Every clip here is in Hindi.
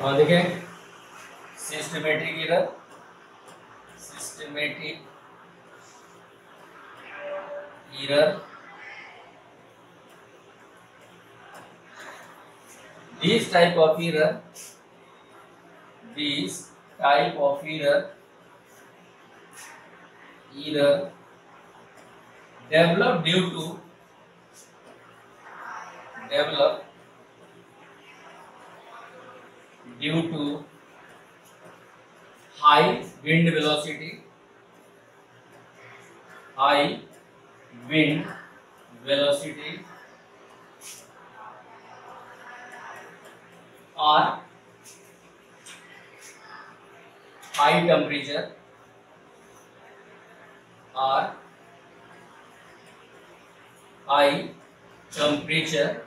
और देखें systematic error, systematic error, these type of error, these type of error develop due to high wind velocity, high wind velocity or high temperature, or high temperature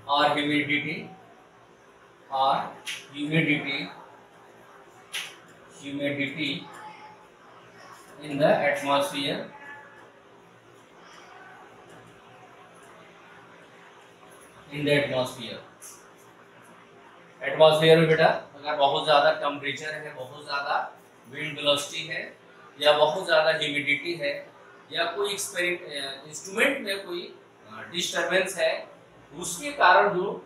or humidity in the atmosphere, atmosphere में बेटा अगर बहुत ज़्यादा टेम्परेचर है, बहुत ज़्यादा विंड वेलोसिटी है, या बहुत ज़्यादा ह्यूमिडिटी है, या कोई इंस्ट्रूमेंट में कोई डिस्टरबेंस है, उसके कारण जो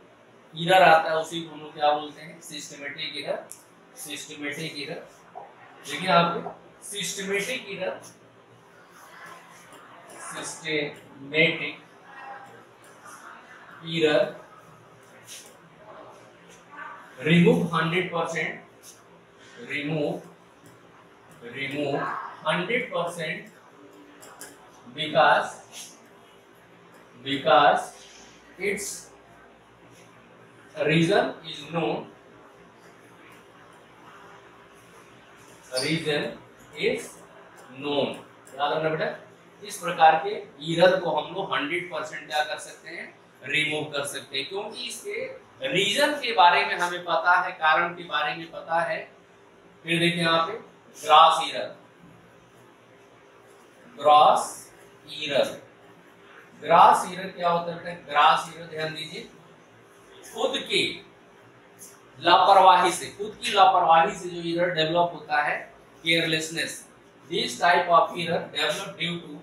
एरर आता है उसी को हम लोग क्या बोलते हैं? Systematic error. सिस्टमेटिक एरर देखिए आपको, systematic error remove 100% because its reason is known. याद रखना बेटा, इस प्रकार के एरर को हम लोग 100% क्या कर सकते हैं? रिमूव कर सकते हैं, क्योंकि इसके रीजन के बारे में हमें पता है, कारण के बारे में पता है। फिर देखिए यहाँ पे ग्रॉस एरर, ग्रॉस एरर क्या होता है? ग्रॉस एरर ध्यान दीजिए, खुद की लापरवाही से जो एरर डेवलप होता है, carelessness. This type of error develop due to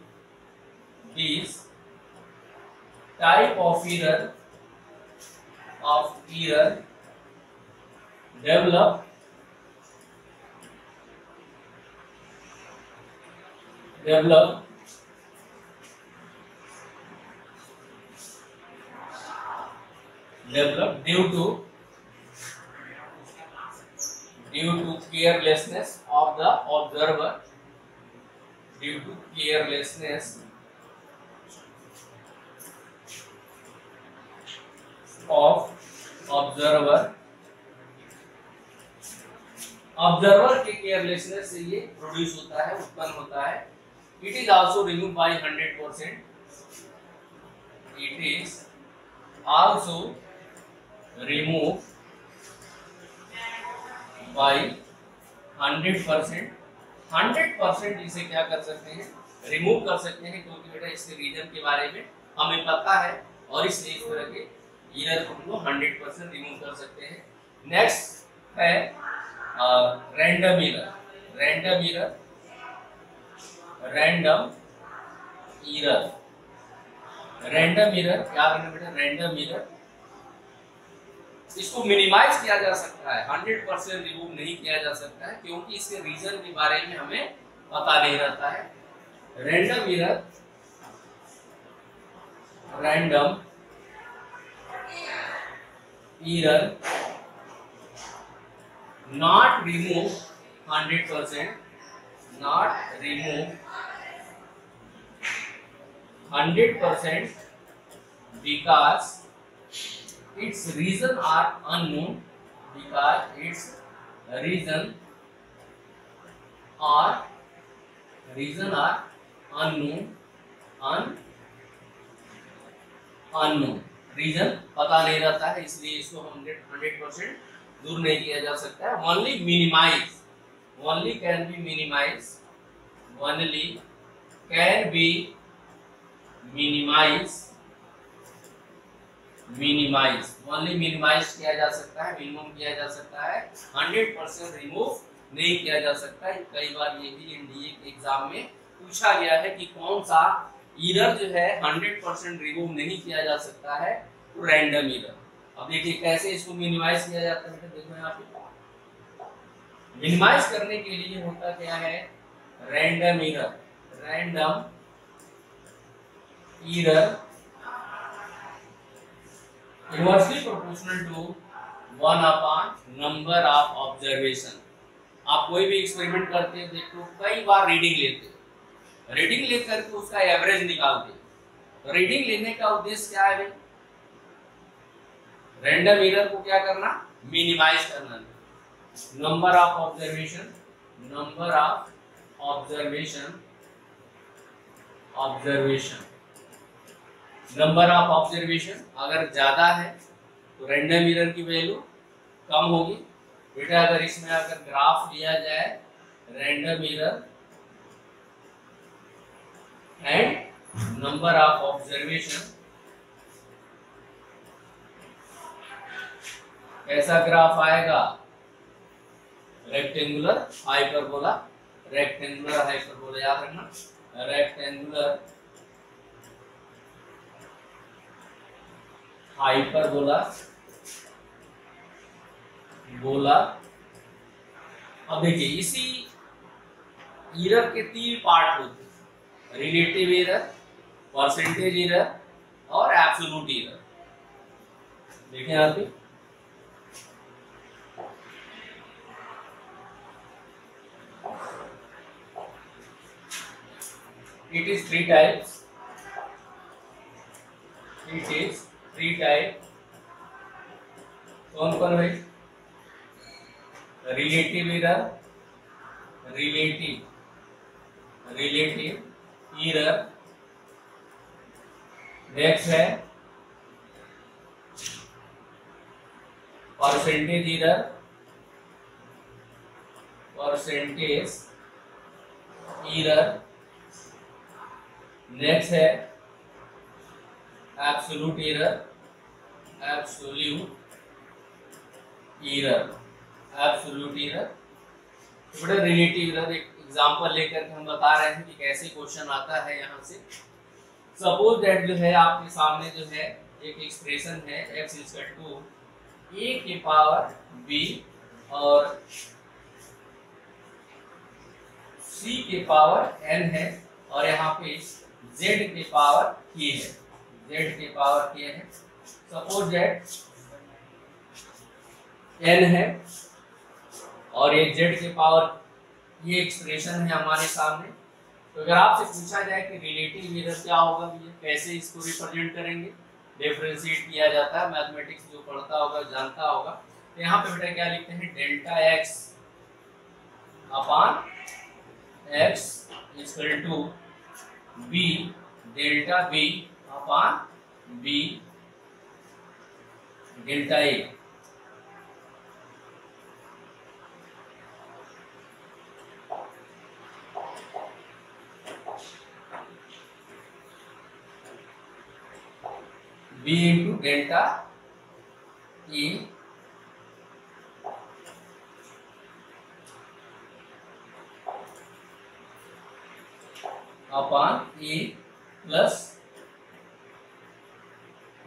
develop due to carelessness of the observer, observer के केयरलेसनेस से ये प्रोड्यूस होता है, उत्पन्न होता है। It is also remove by 100%, it is also remove by 100%। 100% इसे क्या कर सकते हैं? रिमूव कर सकते हैं, क्योंकि बेटा इसके रीजन के बारे में हमें पता है, और इसलिए इस तरह के एरर को हम लोग 100% रिमूव कर सकते हैं। नेक्स्ट है रैंडम एरर। रैंडम एरर क्या करना बेटा? रैंडम एरर इसको मिनिमाइज किया जा सकता है, 100% रिमूव नहीं किया जा सकता है, क्योंकि इसके रीजन के बारे में हमें पता नहीं रहता है। Random error not remove 100%, because its reason are unknown, reason पता नहीं रहता है, इसलिए इसको 100% दूर नहीं किया जा सकता है। only can be minimized minimise, only minimise किया जा सकता है, मिनिमम किया जा सकता है, 100% रिमूव नहीं किया जा सकता है। कई बार ये भी एनडीए के एग्जाम में पूछा गया है कि कौन सा एरर जो है 100% रिमूव नहीं किया जा सकता है, तो रैंडम एरर। अब देखिए कैसे इसको मिनिमाइज किया जाता है, देखो यहाँ पे मिनिमाइज करने के लिए होता क्या है, random error, random error inversely proportional to 1 upon number of observation. आप कोई भी एक्सपेरिमेंट करते हैं, देखो कई बार रीडिंग लेते हैं, रीडिंग लेकर के उसका एवरेज निकालते हैं। रीडिंग लेने का उद्देश्य क्या है, रैंडम एरर को क्या करना, मिनिमाइज करना। Number of observation, number of observation, observation, number of observation अगर ज्यादा है तो रैंडम एरर की वैल्यू कम होगी। बेटा अगर इसमें अगर ग्राफ लिया जाए random error and number of observation, कैसा ग्राफ आएगा, रेक्टेंगुलर हाइपरबोला, रेक्टेंगुलर हाइपरबोला याद रखना, रेक्टेंगुलर हाइपरबोला बोला। अब देखिए इसी एरर के 3 पार्ट होते हैं, रिलेटिव एरर, परसेंटेज एरर और एब्सोल्यूट एरर। देखें यहाँ पे it is 3 types, it is 3 type। कौन कौन भाई, relative error, relative error, next है percentage error, percentage error, next है absolute error, absolute error, absolute error. तो बड़ा रिलेटिव एरर एक एग्जांपल लेकर के हम बता रहे हैं कि कैसे क्वेश्चन आता है। यहाँ से सपोज दैट जो है आपके सामने जो है एक एक्सप्रेशन है x इक्वल टू a के पावर b और c के पावर n है, और यहाँ पे z के पावर k है, z के पावर k है। सपोज दैट n है और ये z के पावर, ये एक्सप्रेशन है हमारे सामने। तो अगर आपसे पूछा जाए कि रिलेटिव एरर क्या होगा, कैसे इसको रिप्रेजेंट करेंगे, डिफरेंशिएट किया जाता है, मैथमेटिक्स जो पढ़ता होगा जानता होगा। तो यहाँ पे बेटा क्या लिखते हैं, delta x upon x equal to b, delta b upon b delta a। b into delta e upon e plus,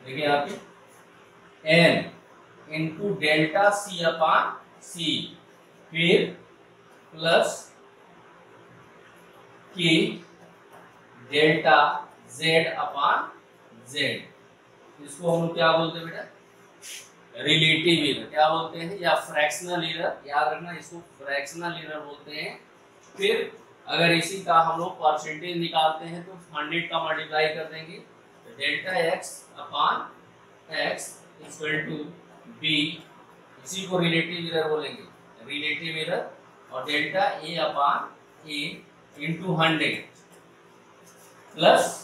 देखिए यहाँ पे n into delta c upon c, फिर plus k delta z upon z। इसको हम क्या बोलते हैं बेटा, रिलेटिव एरर क्या बोलते हैं, या फ्रैक्शनल एरर, याद रखना इसको फ्रैक्शनल एरर बोलते हैं। फिर अगर इसी का हम लोग परसेंटेज निकालते हैं तो 100 का मल्टीप्लाई कर देंगे, तो delta x upon x equal to b, इसी को रिलेटिव एरर बोलेंगे, रिलेटिव एरर, और delta a upon a into 100 plus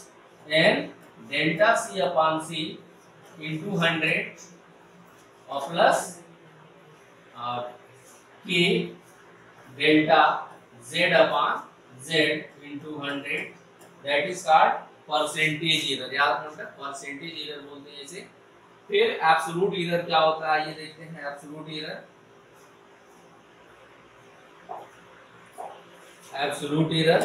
n delta c upon c into 100 और plus k delta z upon z into 100, that is called percentage error. याद रखना परसेंटेज एरर बोलते हैं इसे, फिर एब्सोल्यूट एरर क्या होता है ये देखते हैं। एब्सोल्यूट एरर, एब्सोल्यूट एरर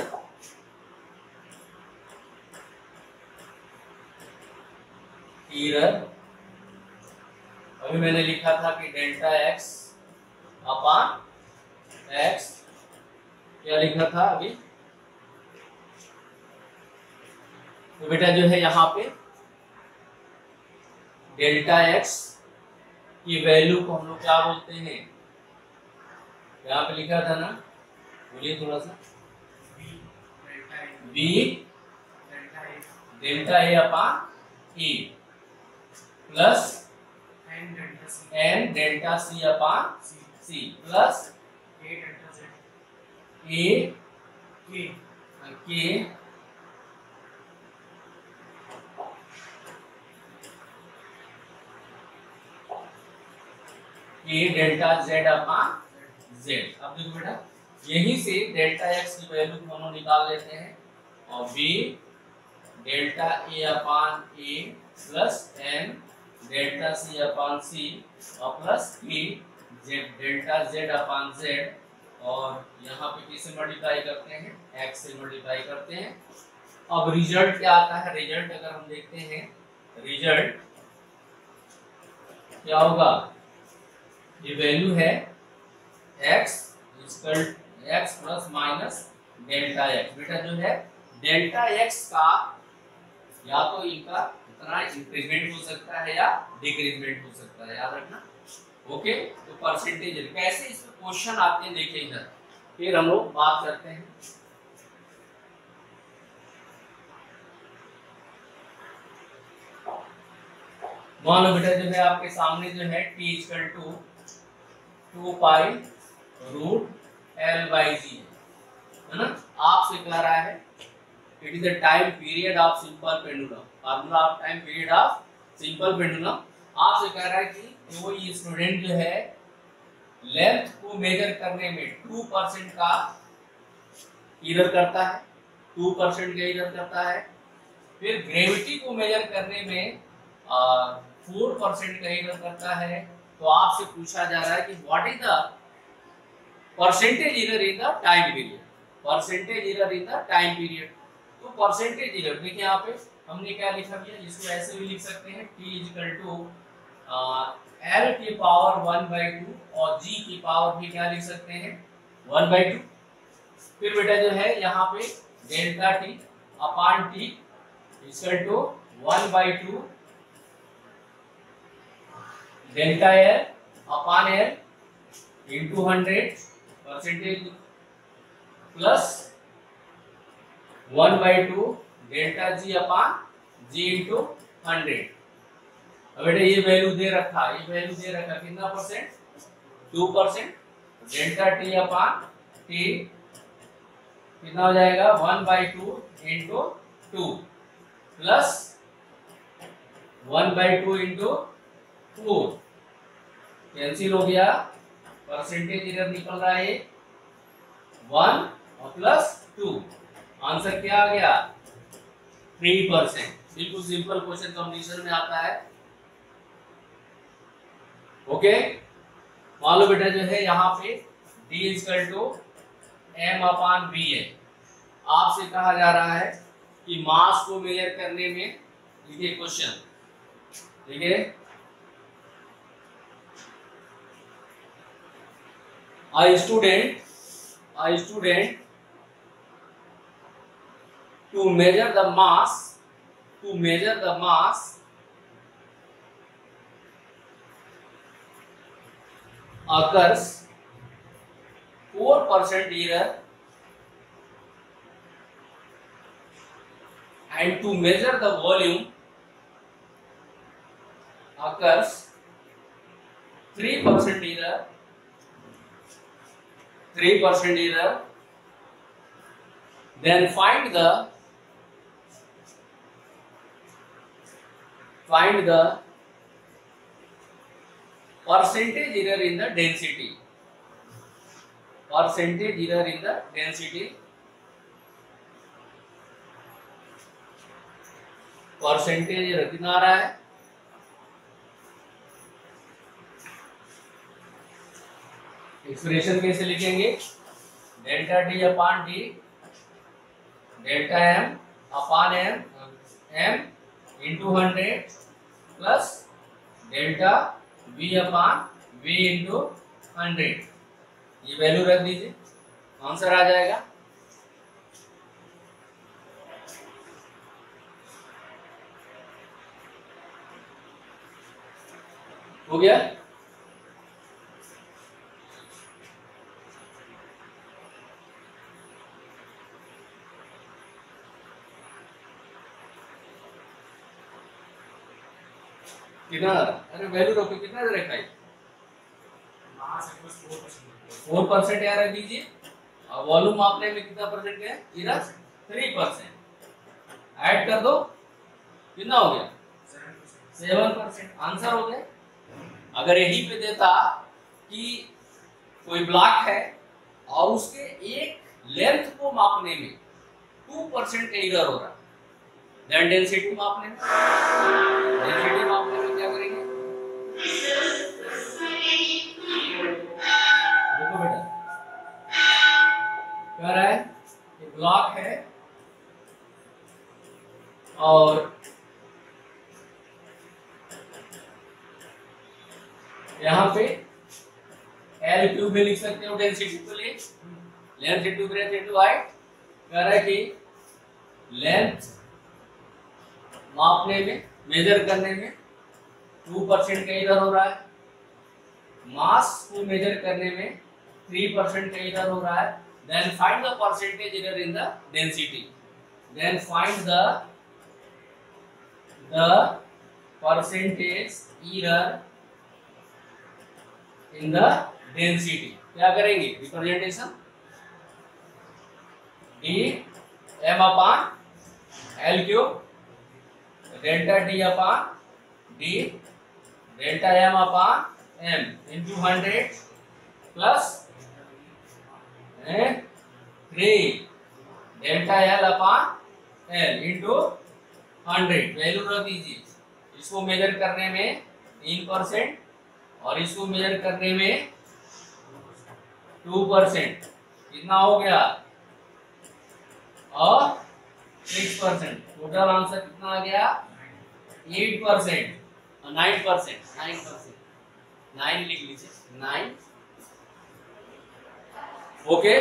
अभी मैंने लिखा था कि डेल्टा एक्स अपॉन एक्स, क्या लिखा था अभी, तो बेटा जो है यहाँ पे डेल्टा एक्स की वैल्यू को हम लोग क्या बोलते हैं, यहाँ पे लिखा था ना, बोलिए थोड़ा सा, B delta A upon A plus N delta C upon C plus A K delta Z upon Z. अब देखो बेटा यहीं से डेल्टा एक्स की वैल्यू को हम निकाल लेते हैं, और B delta A upon A plus N delta C upon C और प्लस के डेल्टा जेड अपॉन जेड, और यहाँ पे किससे मल्टीप्लाई करते हैं, एक्स से मल्टीप्लाई करते हैं। अब रिजल्ट क्या आता है, रिजल्ट अगर हम देखते हैं, रिजल्ट क्या होगा, ये वैल्यू है x x plus minus delta x। बेटा जो है डेल्टा x का या तो इनका इतना इंक्रीमेंट हो सकता है या डिक्रीजमेंट हो सकता है, याद रखना। ओके, तो परसेंटेज कैसे इसमें क्वेश्चन आते हैं देखिए इधर, फिर हम लोग बात करते हैं। मान लो बेटा जो है आपके सामने जो है t equal to 2 pi root L by G है ना, आपसे कह रहा है it is the time period of simple pendulum, formula of time period of simple pendulum. आपसे कह रहा है कि वो ये स्टूडेंट जो है लेंथ को मेजर करने में 2% का एरर करता है, 2% का एरर करता है। फिर ग्रेविटी को मेजर करने में 4% का एरर करता है। तो आपसे पूछा जा रहा है कि what is the percentage error in the time period, percentage error in the time period. तो परसेंटेज एरर देखिए यहाँ पे हमने क्या लिखा भैया, इसको ऐसे भी लिख सकते हैं t इक्वल टू l की पावर 1/2 और g की पावर भी क्या लिख सकते हैं 1/2। फिर बेटा जो है यहाँ पे delta t upon t equal to 1/2 delta l upon l into 100 percentage plus 1/2 delta g upon g into 100। अब बेटा ये वैल्यू दे रखा, ये वैल्यू दे रखा कितना percent, 2%। Delta T upon T कितना हो जाएगा 1/2 इंटू 2 प्लस 1/2 इंटू 4, कैंसिल हो गया, परसेंटेज इधर निकल रहा है 1 और प्लस 2, आंसर क्या आ गया 3%। बिल्कुल सिंपल क्वेश्चन कंप्लीशन में आता है। ओके, मान लो बेटा जो है यहाँ पे d equal to m upon v है। आपसे कहा जा रहा है कि मास को मेजर करने में, देखिए क्वेश्चन, ठीक है, a student to measure the mass occurs 4% error, and to measure the volume occurs 3% error, then find the percentage error in the density, percentage error in the density, percentage कितना आ रहा है एक्सप्रेशन कैसे लिखेंगे? Delta D upon D delta M upon m m into 100 plus delta v upon v into 100। ये वैल्यू रख दीजिए, आंसर आ जाएगा। हो गया? कितना? अरे वैल्यू रखो, कितना रखा है? 4% यार रख दीजिए। और वॉल्यूम मापने में कितना परसेंट है? इधर 3%। ऐड कर दो, कितना हो गया? 7%। आंसर हो गया। अगर यही पे देता कि कोई ब्लॉक है और उसके एक लेंथ को मापने में 2% एरर हो रहा, देन डेंसिटी मापने में क्या करेंगे? देखो बेटा, क्या रहा है? ये ब्लॉक है और यहाँ पे L क्यूब भी लिख सकते हो डेंसिटी को लिए, length into breadth into height. कह रहा है कि लेंथ मापने में, मेजर करने में 2% का इधर हो रहा है, मास को मेजर करने में 3% का इधर हो रहा है। देन फाइंड द परसेंटेज इधर in the density, then find the percentage इधर इन द डेंसिटी। क्या करेंगे? Representation D M upon L cube delta D upon D delta M upon M into 100 plus 3 delta L upon L into 100। Value रख दीजिए। इसको मेजर करने में 3% और इसको मेजर करने में 2%। कितना हो गया? और 6%। टोटल आंसर कितना आ गया? 8%। 9%। 9 लिख लीजिए, 9। ओके।